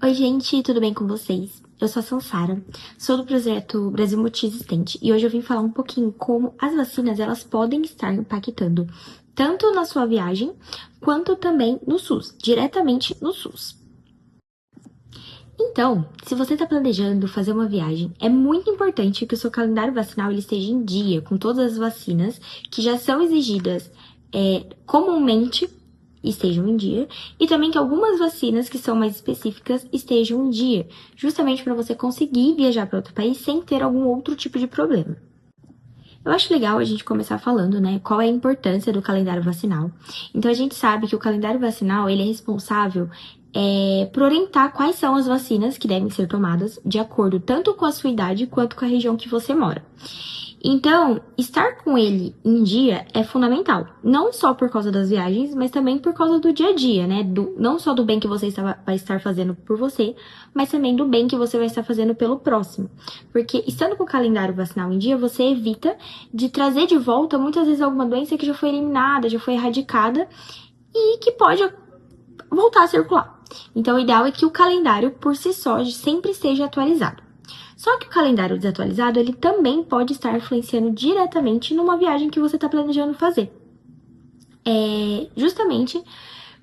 Oi, gente, tudo bem com vocês? Eu sou a Sansara, sou do projeto Brasil Multiresistente e hoje eu vim falar um pouquinho como as vacinas elas podem estar impactando tanto na sua viagem quanto também no SUS, diretamente no SUS. Então, se você está planejando fazer uma viagem, é muito importante que o seu calendário vacinal ele esteja em dia com todas as vacinas que já são exigidas comumente estejam em dia, e também que algumas vacinas que são mais específicas estejam em dia, justamente para você conseguir viajar para outro país sem ter algum outro tipo de problema. Eu acho legal a gente começar falando, né, qual é a importância do calendário vacinal. Então a gente sabe que o calendário vacinal ele é responsável por orientar quais são as vacinas que devem ser tomadas de acordo tanto com a sua idade quanto com a região que você mora. Então, estar com ele em dia é fundamental. Não só por causa das viagens, mas também por causa do dia a dia, né? Não só do bem que você vai estar fazendo por você, mas também do bem que você vai estar fazendo pelo próximo. Porque estando com o calendário vacinal em dia, você evita de trazer de volta muitas vezes alguma doença que já foi eliminada, já foi erradicada e que pode voltar a circular. Então, o ideal é que o calendário, por si só, sempre esteja atualizado. Só que o calendário desatualizado, ele também pode estar influenciando diretamente numa viagem que você está planejando fazer. Justamente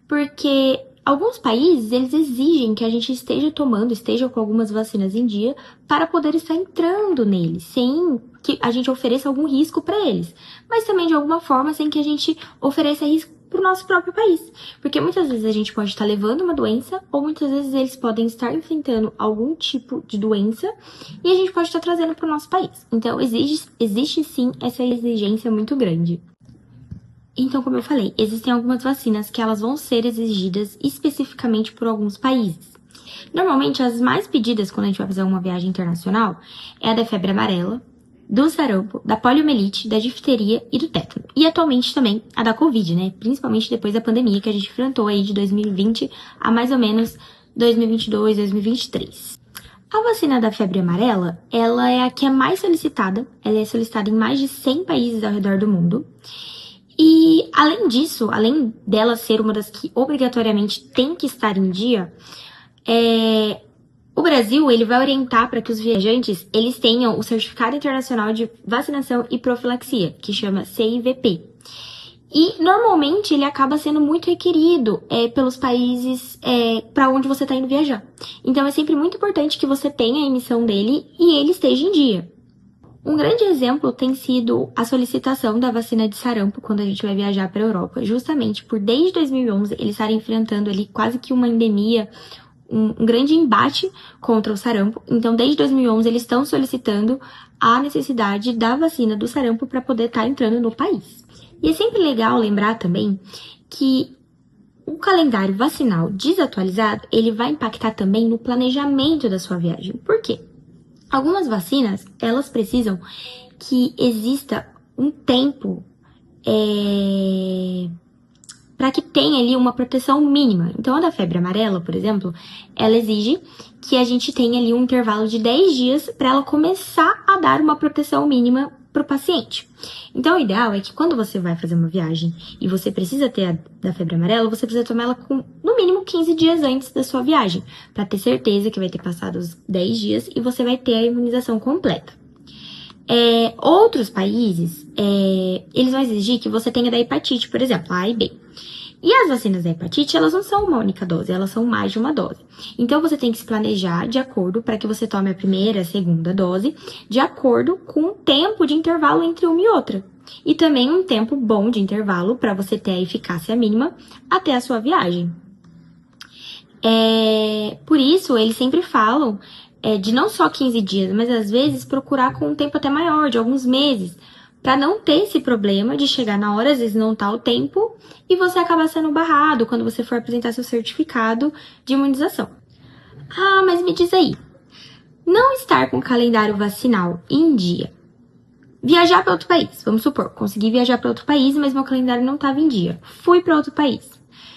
porque alguns países, eles exigem que a gente esteja com algumas vacinas em dia para poder estar entrando neles, sem que a gente ofereça algum risco para eles. Mas também, de alguma forma, sem que a gente ofereça risco para o nosso próprio país. Porque muitas vezes a gente pode estar levando uma doença, ou muitas vezes eles podem estar enfrentando algum tipo de doença, e a gente pode estar trazendo para o nosso país. Então, existe sim essa exigência muito grande. Então, como eu falei, existem algumas vacinas que elas vão ser exigidas especificamente por alguns países. Normalmente, as mais pedidas quando a gente vai fazer uma viagem internacional é a da febre amarela, do sarampo, da poliomielite, da difteria e do tétano. E atualmente também a da Covid, né? Principalmente depois da pandemia que a gente enfrentou aí de 2020 a mais ou menos 2022, 2023. A vacina da febre amarela, ela é a que é mais solicitada. Ela é solicitada em mais de 100 países ao redor do mundo. E, além disso, além dela ser uma das que obrigatoriamente tem que estar em dia, o Brasil ele vai orientar para que os viajantes eles tenham o Certificado Internacional de Vacinação e Profilaxia, que chama CIVP. E, normalmente, ele acaba sendo muito requerido pelos países para onde você está indo viajar. Então, é sempre muito importante que você tenha a emissão dele e ele esteja em dia. Um grande exemplo tem sido a solicitação da vacina de sarampo quando a gente vai viajar para a Europa, justamente por desde 2011 eles estarem enfrentando ali quase que uma endemia, um grande embate contra o sarampo. Então, desde 2011 eles estão solicitando a necessidade da vacina do sarampo para poder estar entrando no país. E é sempre legal lembrar também que o calendário vacinal desatualizado, ele vai impactar também no planejamento da sua viagem. Por quê? Algumas vacinas, elas precisam que exista um tempo para que tenha ali uma proteção mínima. Então, a da febre amarela, por exemplo, ela exige que a gente tenha ali um intervalo de 10 dias para ela começar a dar uma proteção mínima para o paciente. Então, o ideal é que quando você vai fazer uma viagem e você precisa ter a da febre amarela, você precisa tomar ela com, no mínimo, 15 dias antes da sua viagem, para ter certeza que vai ter passado os 10 dias e você vai ter a imunização completa. Outros países, eles vão exigir que você tenha da hepatite, por exemplo, A e B. E as vacinas da hepatite, elas não são uma única dose, elas são mais de uma dose. Então, você tem que se planejar de acordo para que você tome a primeira, a segunda dose, de acordo com o tempo de intervalo entre uma e outra. E também um tempo bom de intervalo para você ter a eficácia mínima até a sua viagem. Por isso, eles sempre falam de não só 15 dias, mas às vezes procurar com um tempo até maior, de alguns meses, para não ter esse problema de chegar na hora, às vezes não tá o tempo, e você acabar sendo barrado quando você for apresentar seu certificado de imunização. Ah, mas me diz aí, não estar com o calendário vacinal em dia, viajar para outro país, vamos supor, consegui viajar para outro país, mas meu calendário não estava em dia, fui para outro país.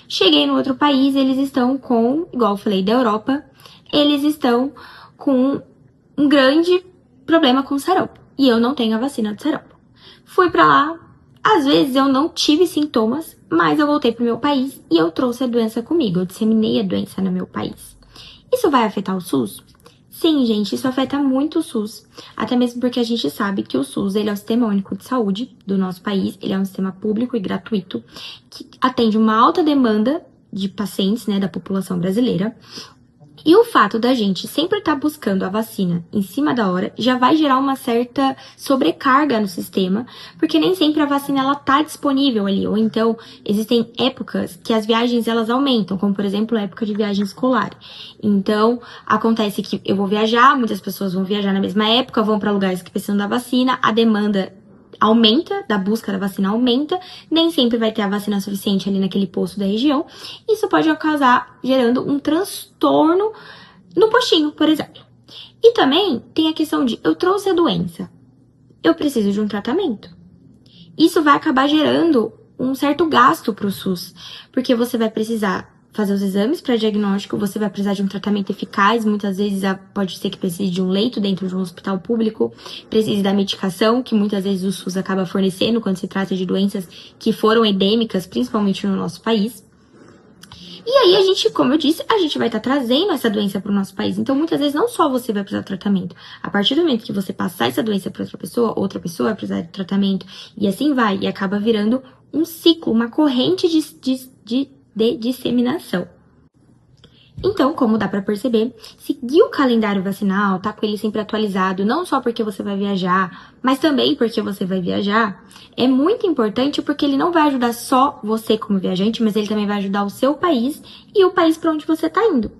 Cheguei no outro país, eles estão com, igual eu falei da Europa, eles estão com um grande problema com sarampo, e eu não tenho a vacina de sarampo. Fui pra lá, às vezes eu não tive sintomas, mas eu voltei pro meu país e eu trouxe a doença comigo, eu disseminei a doença no meu país. Isso vai afetar o SUS? Sim, gente, isso afeta muito o SUS, até mesmo porque a gente sabe que o SUS, ele é o Sistema Único de Saúde do nosso país, ele é um sistema público e gratuito, que atende uma alta demanda de pacientes, né, da população brasileira. E o fato da gente sempre estar buscando a vacina em cima da hora já vai gerar uma certa sobrecarga no sistema, porque nem sempre a vacina ela tá disponível ali, ou então existem épocas que as viagens elas aumentam, como por exemplo a época de viagem escolar. Então, acontece que eu vou viajar, muitas pessoas vão viajar na mesma época, vão para lugares que precisam da vacina, a demanda aumenta, da busca da vacina aumenta, nem sempre vai ter a vacina suficiente ali naquele posto da região. Isso pode causar, gerando um transtorno no postinho, por exemplo. E também tem a questão de, eu trouxe a doença, eu preciso de um tratamento. Isso vai acabar gerando um certo gasto para o SUS, porque você vai precisar fazer os exames para diagnóstico, você vai precisar de um tratamento eficaz, muitas vezes pode ser que precise de um leito dentro de um hospital público, precise da medicação, que muitas vezes o SUS acaba fornecendo quando se trata de doenças que foram endêmicas, principalmente no nosso país. E aí a gente, como eu disse, a gente vai estar trazendo essa doença para o nosso país. Então, muitas vezes, não só você vai precisar de tratamento. A partir do momento que você passar essa doença para outra pessoa vai precisar de tratamento. E assim vai. E acaba virando um ciclo, uma corrente de disseminação. Então, como dá pra perceber, seguir o calendário vacinal, tá com ele sempre atualizado, não só porque você vai viajar, mas também porque você vai viajar, é muito importante porque ele não vai ajudar só você como viajante, mas ele também vai ajudar o seu país e o país para onde você tá indo.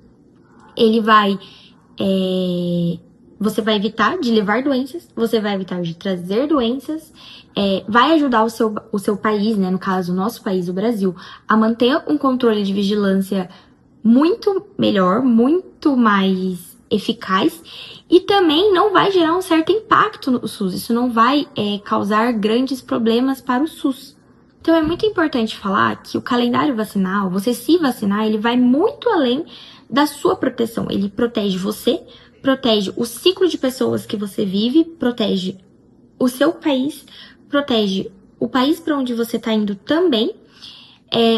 Ele vai... Você vai evitar de levar doenças, você vai evitar de trazer doenças, vai ajudar o seu país, né, no caso, o nosso país, o Brasil, a manter um controle de vigilância muito melhor, muito mais eficaz, e também não vai gerar um certo impacto no SUS, isso não vai causar grandes problemas para o SUS. Então é muito importante falar que o calendário vacinal, você se vacinar, ele vai muito além da sua proteção, ele protege você, protege o ciclo de pessoas que você vive, protege o seu país, protege o país para onde você está indo também,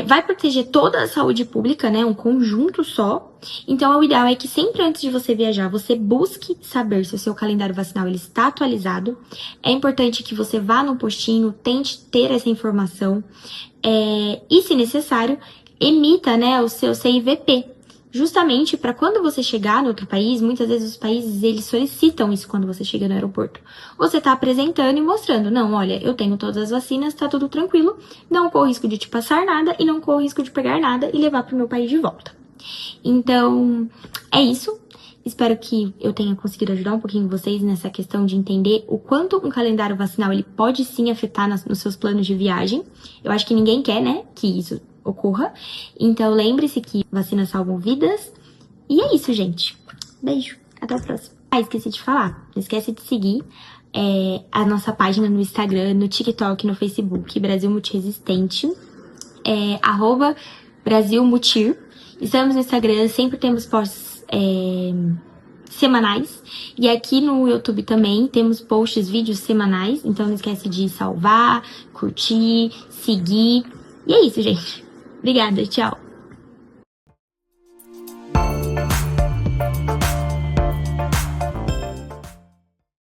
vai proteger toda a saúde pública, né? Um conjunto só. Então, o ideal é que sempre antes de você viajar, você busque saber se o seu calendário vacinal ele está atualizado. É importante que você vá no postinho, tente ter essa informação. E, se necessário, emita, né, o seu CIVP. Justamente para quando você chegar no outro país, muitas vezes os países eles solicitam isso quando você chega no aeroporto. Você tá apresentando e mostrando, não, olha, eu tenho todas as vacinas, tá tudo tranquilo, não corro risco de te passar nada e não corro risco de pegar nada e levar pro meu país de volta. Então, é isso. Espero que eu tenha conseguido ajudar um pouquinho vocês nessa questão de entender o quanto um calendário vacinal ele pode sim afetar nos seus planos de viagem. Eu acho que ninguém quer, né, que isso ocorra. Então, lembre-se que vacinas salvam vidas. E é isso, gente. Beijo. Até a próxima. Esqueci de falar. Não esquece de seguir a nossa página no Instagram, no TikTok, no Facebook, Brasil Multiresistente. @Brasil Mutir. Estamos no Instagram, sempre temos posts semanais. E aqui no YouTube também temos posts, vídeos semanais. Então, não esquece de salvar, curtir, seguir. E é isso, gente. Obrigada, tchau!